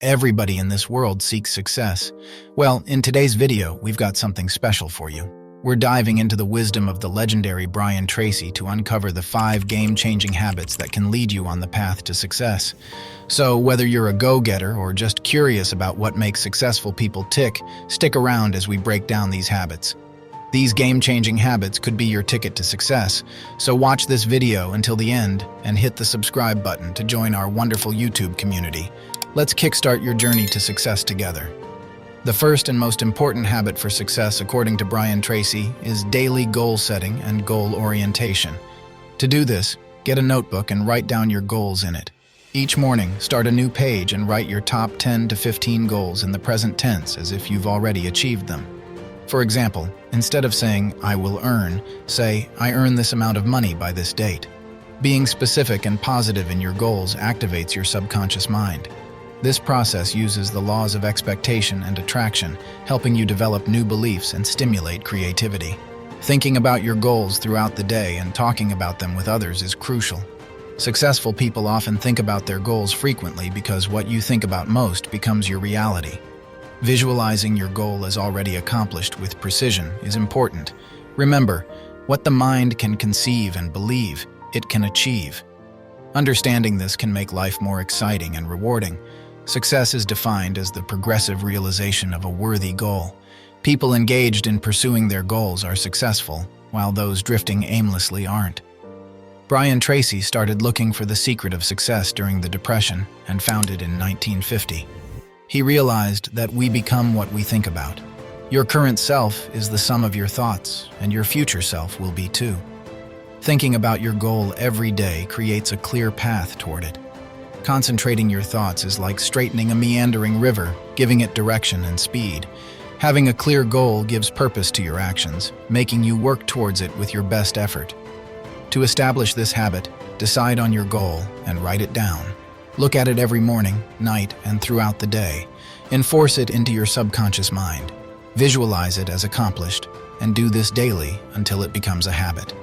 Everybody in this world seeks success. Well, in today's video, we've got something special for you. We're diving into the wisdom of the legendary Brian Tracy to uncover the 5 game-changing habits that can lead you on the path to success. So, whether you're a go-getter or just curious about what makes successful people tick, stick around as we break down these habits. These game-changing habits could be your ticket to success, so watch this video until the end and hit the subscribe button to join our wonderful YouTube community. Let's kickstart your journey to success together. The first and most important habit for success, according to Brian Tracy, is daily goal setting and goal orientation. To do this, get a notebook and write down your goals in it. Each morning, start a new page and write your top 10 to 15 goals in the present tense as if you've already achieved them. For example, instead of saying, "I will earn," say, "I earn this amount of money by this date." Being specific and positive in your goals activates your subconscious mind. This process uses the laws of expectation and attraction, helping you develop new beliefs and stimulate creativity. Thinking about your goals throughout the day and talking about them with others is crucial. Successful people often think about their goals frequently because what you think about most becomes your reality. Visualizing your goal as already accomplished with precision is important. Remember, what the mind can conceive and believe, it can achieve. Understanding this can make life more exciting and rewarding. Success is defined as the progressive realization of a worthy goal. People engaged in pursuing their goals are successful, while those drifting aimlessly aren't. Brian Tracy started looking for the secret of success during the Depression and found it in 1950. He realized that we become what we think about. Your current self is the sum of your thoughts, and your future self will be too. Thinking about your goal every day creates a clear path toward it. Concentrating your thoughts is like straightening a meandering river, giving it direction and speed. Having a clear goal gives purpose to your actions, making you work towards it with your best effort. To establish this habit, decide on your goal and write it down. Look at it every morning, night, and throughout the day. Enforce it into your subconscious mind. Visualize it as accomplished, and do this daily until it becomes a habit.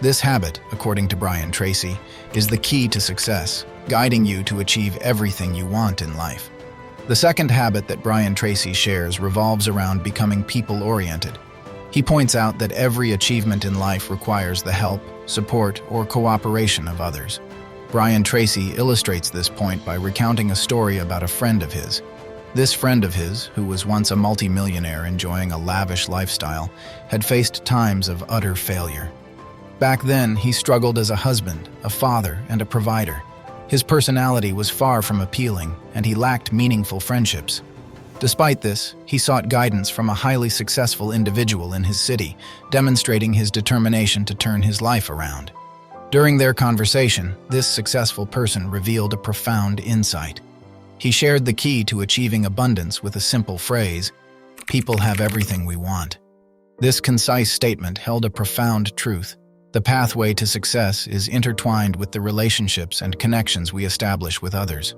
This habit, according to Brian Tracy, is the key to success, guiding you to achieve everything you want in life. The second habit that Brian Tracy shares revolves around becoming people-oriented. He points out that every achievement in life requires the help, support, or cooperation of others. Brian Tracy illustrates this point by recounting a story about a friend of his. This friend of his, who was once a multimillionaire enjoying a lavish lifestyle, had faced times of utter failure. Back then, he struggled as a husband, a father, and a provider. His personality was far from appealing, and he lacked meaningful friendships. Despite this, he sought guidance from a highly successful individual in his city, demonstrating his determination to turn his life around. During their conversation, this successful person revealed a profound insight. He shared the key to achieving abundance with a simple phrase, "People have everything we want." This concise statement held a profound truth. The pathway to success is intertwined with the relationships and connections we establish with others.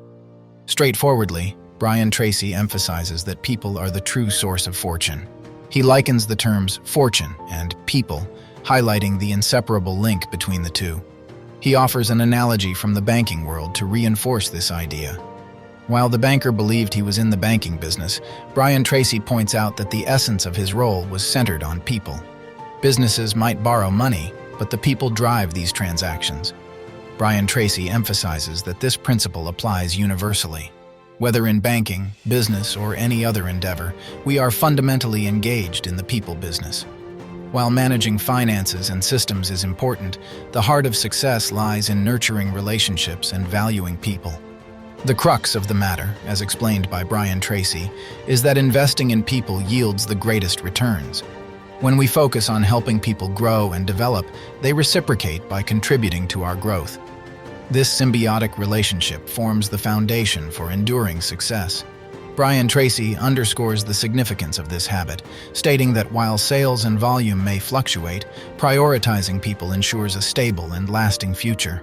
Straightforwardly, Brian Tracy emphasizes that people are the true source of fortune. He likens the terms fortune and people, highlighting the inseparable link between the two. He offers an analogy from the banking world to reinforce this idea. While the banker believed he was in the banking business, Brian Tracy points out that the essence of his role was centered on people. Businesses might borrow money, but the people drive these transactions. Brian Tracy emphasizes that this principle applies universally. Whether in banking, business, or any other endeavor, we are fundamentally engaged in the people business. While managing finances and systems is important, the heart of success lies in nurturing relationships and valuing people. The crux of the matter, as explained by Brian Tracy, is that investing in people yields the greatest returns. When we focus on helping people grow and develop, they reciprocate by contributing to our growth. This symbiotic relationship forms the foundation for enduring success. Brian Tracy underscores the significance of this habit, stating that while sales and volume may fluctuate, prioritizing people ensures a stable and lasting future.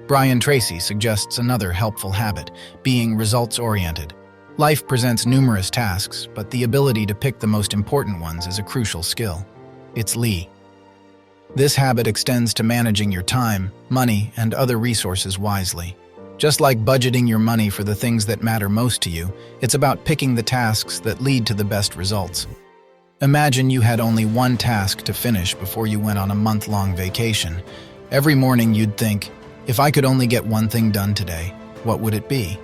Brian Tracy suggests another helpful habit, being results-oriented. Life presents numerous tasks, but the ability to pick the most important ones is a crucial skill. It's Lee. This habit extends to managing your time, money, and other resources wisely. Just like budgeting your money for the things that matter most to you, it's about picking the tasks that lead to the best results. Imagine you had only one task to finish before you went on a month-long vacation. Every morning you'd think, if I could only get one thing done today, what would it be?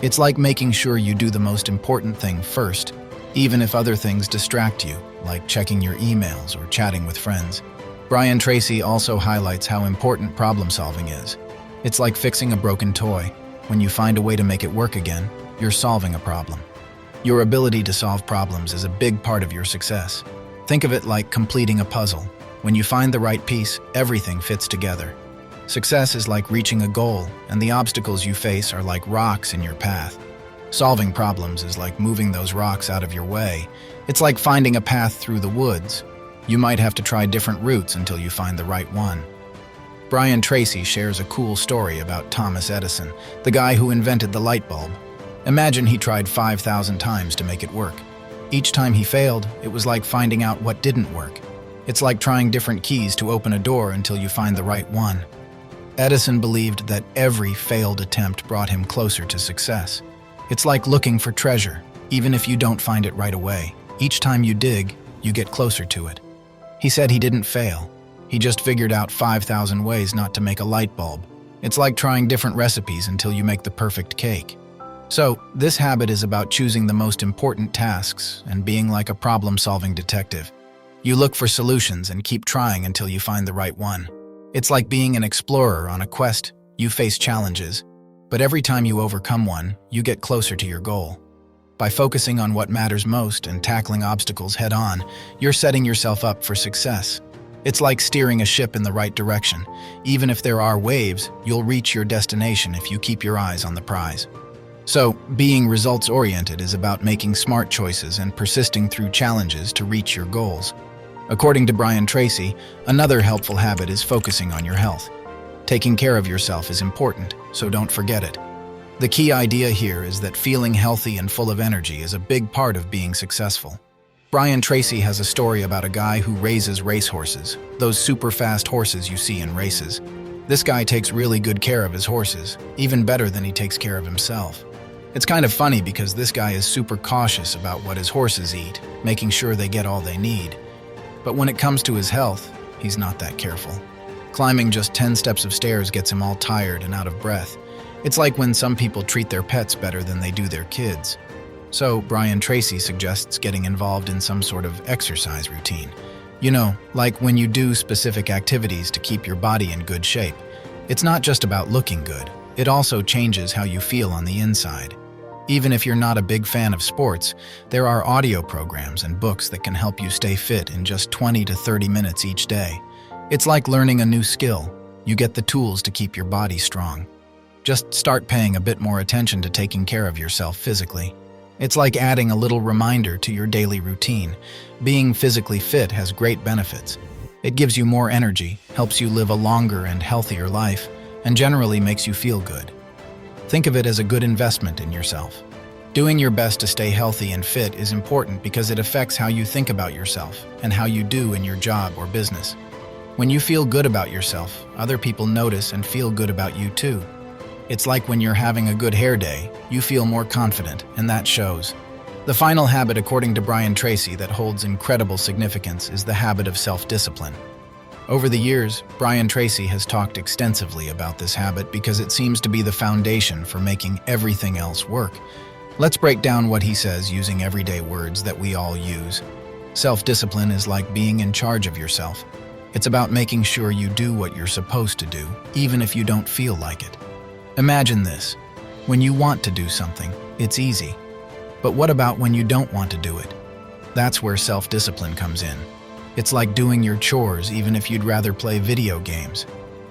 It's like making sure you do the most important thing first, even if other things distract you, like checking your emails or chatting with friends. Brian Tracy also highlights how important problem-solving is. It's like fixing a broken toy. When you find a way to make it work again, you're solving a problem. Your ability to solve problems is a big part of your success. Think of it like completing a puzzle. When you find the right piece, everything fits together. Success is like reaching a goal, and the obstacles you face are like rocks in your path. Solving problems is like moving those rocks out of your way. It's like finding a path through the woods. You might have to try different routes until you find the right one. Brian Tracy shares a cool story about Thomas Edison, the guy who invented the light bulb. Imagine he tried 5,000 times to make it work. Each time he failed, it was like finding out what didn't work. It's like trying different keys to open a door until you find the right one. Edison believed that every failed attempt brought him closer to success. It's like looking for treasure. Even if you don't find it right away, each time you dig, you get closer to it. He said he didn't fail. He just figured out 5,000 ways not to make a light bulb. It's like trying different recipes until you make the perfect cake. So, this habit is about choosing the most important tasks and being like a problem-solving detective. You look for solutions and keep trying until you find the right one. It's like being an explorer on a quest. You face challenges, but every time you overcome one, you get closer to your goal. By focusing on what matters most and tackling obstacles head-on, you're setting yourself up for success. It's like steering a ship in the right direction. Even if there are waves, you'll reach your destination if you keep your eyes on the prize. So, being results-oriented is about making smart choices and persisting through challenges to reach your goals. According to Brian Tracy, another helpful habit is focusing on your health. Taking care of yourself is important, so don't forget it. The key idea here is that feeling healthy and full of energy is a big part of being successful. Brian Tracy has a story about a guy who raises racehorses, those super fast horses you see in races. This guy takes really good care of his horses, even better than he takes care of himself. It's kind of funny because this guy is super cautious about what his horses eat, making sure they get all they need. But when it comes to his health, he's not that careful. Climbing just 10 steps of stairs gets him all tired and out of breath. It's like when some people treat their pets better than they do their kids. So, Brian Tracy suggests getting involved in some sort of exercise routine. You know, like when you do specific activities to keep your body in good shape. It's not just about looking good, it also changes how you feel on the inside. Even if you're not a big fan of sports, there are audio programs and books that can help you stay fit in just 20 to 30 minutes each day. It's like learning a new skill. You get the tools to keep your body strong. Just start paying a bit more attention to taking care of yourself physically. It's like adding a little reminder to your daily routine. Being physically fit has great benefits. It gives you more energy, helps you live a longer and healthier life, and generally makes you feel good. Think of it as a good investment in yourself. Doing your best to stay healthy and fit is important because it affects how you think about yourself and how you do in your job or business. When you feel good about yourself, other people notice and feel good about you too. It's like when you're having a good hair day, you feel more confident, and that shows. The final habit, according to Brian Tracy, that holds incredible significance is the habit of self-discipline. Over the years, Brian Tracy has talked extensively about this habit because it seems to be the foundation for making everything else work. Let's break down what he says using everyday words that we all use. Self-discipline is like being in charge of yourself. It's about making sure you do what you're supposed to do, even if you don't feel like it. Imagine this. When you want to do something, it's easy. But what about when you don't want to do it? That's where self-discipline comes in. It's like doing your chores even if you'd rather play video games.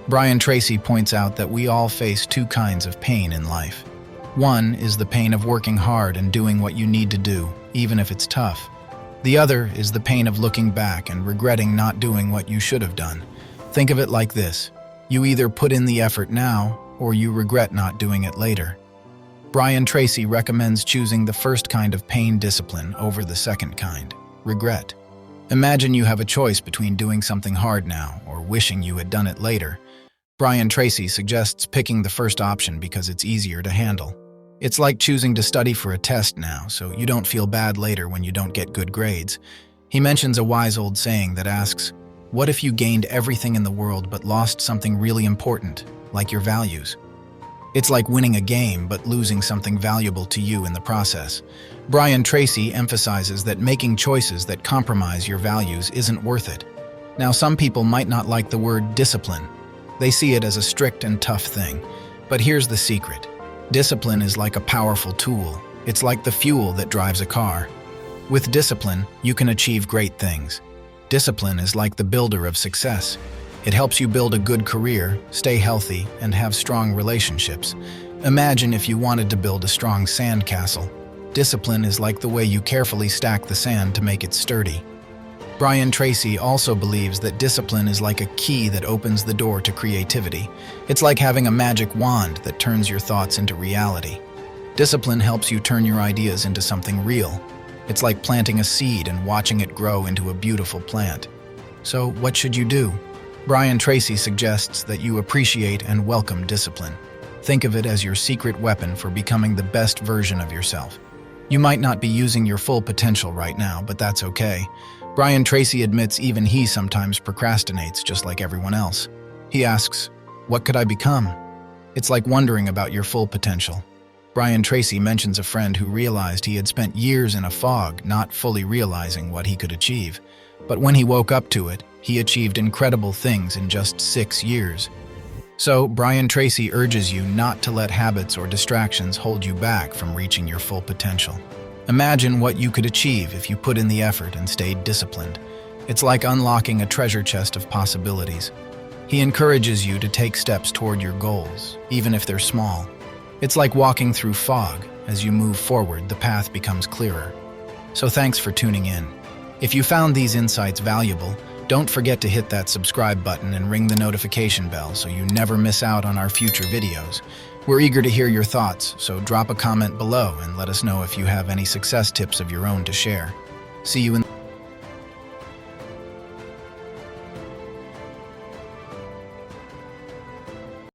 Brian Tracy points out that we all face two kinds of pain in life. One is the pain of working hard and doing what you need to do, even if it's tough. The other is the pain of looking back and regretting not doing what you should have done. Think of it like this. You either put in the effort now, or you regret not doing it later. Brian Tracy recommends choosing the first kind of pain discipline over the second kind, regret. Imagine you have a choice between doing something hard now or wishing you had done it later. Brian Tracy suggests picking the first option because it's easier to handle. It's like choosing to study for a test now, so you don't feel bad later when you don't get good grades. He mentions a wise old saying that asks, what if you gained everything in the world but lost something really important, like your values? It's like winning a game but losing something valuable to you in the process. Brian Tracy emphasizes that making choices that compromise your values isn't worth it. Now, some people might not like the word discipline. They see it as a strict and tough thing. But here's the secret. Discipline is like a powerful tool. It's like the fuel that drives a car. With discipline, you can achieve great things. Discipline is like the builder of success. It helps you build a good career, stay healthy, and have strong relationships. Imagine if you wanted to build a strong sandcastle. Discipline is like the way you carefully stack the sand to make it sturdy. Brian Tracy also believes that discipline is like a key that opens the door to creativity. It's like having a magic wand that turns your thoughts into reality. Discipline helps you turn your ideas into something real. It's like planting a seed and watching it grow into a beautiful plant. So, what should you do? Brian Tracy suggests that you appreciate and welcome discipline. Think of it as your secret weapon for becoming the best version of yourself. You might not be using your full potential right now, but that's okay. Brian Tracy admits even he sometimes procrastinates just like everyone else. He asks, what could I become? It's like wondering about your full potential. Brian Tracy mentions a friend who realized he had spent years in a fog, not fully realizing what he could achieve. But when he woke up to it, he achieved incredible things in just 6 years. So, Brian Tracy urges you not to let habits or distractions hold you back from reaching your full potential. Imagine what you could achieve if you put in the effort and stayed disciplined. It's like unlocking a treasure chest of possibilities. He encourages you to take steps toward your goals, even if they're small. It's like walking through fog. As you move forward, the path becomes clearer. So thanks for tuning in. If you found these insights valuable, don't forget to hit that subscribe button and ring the notification bell so you never miss out on our future videos. We're eager to hear your thoughts, so drop a comment below and let us know if you have any success tips of your own to share. See you in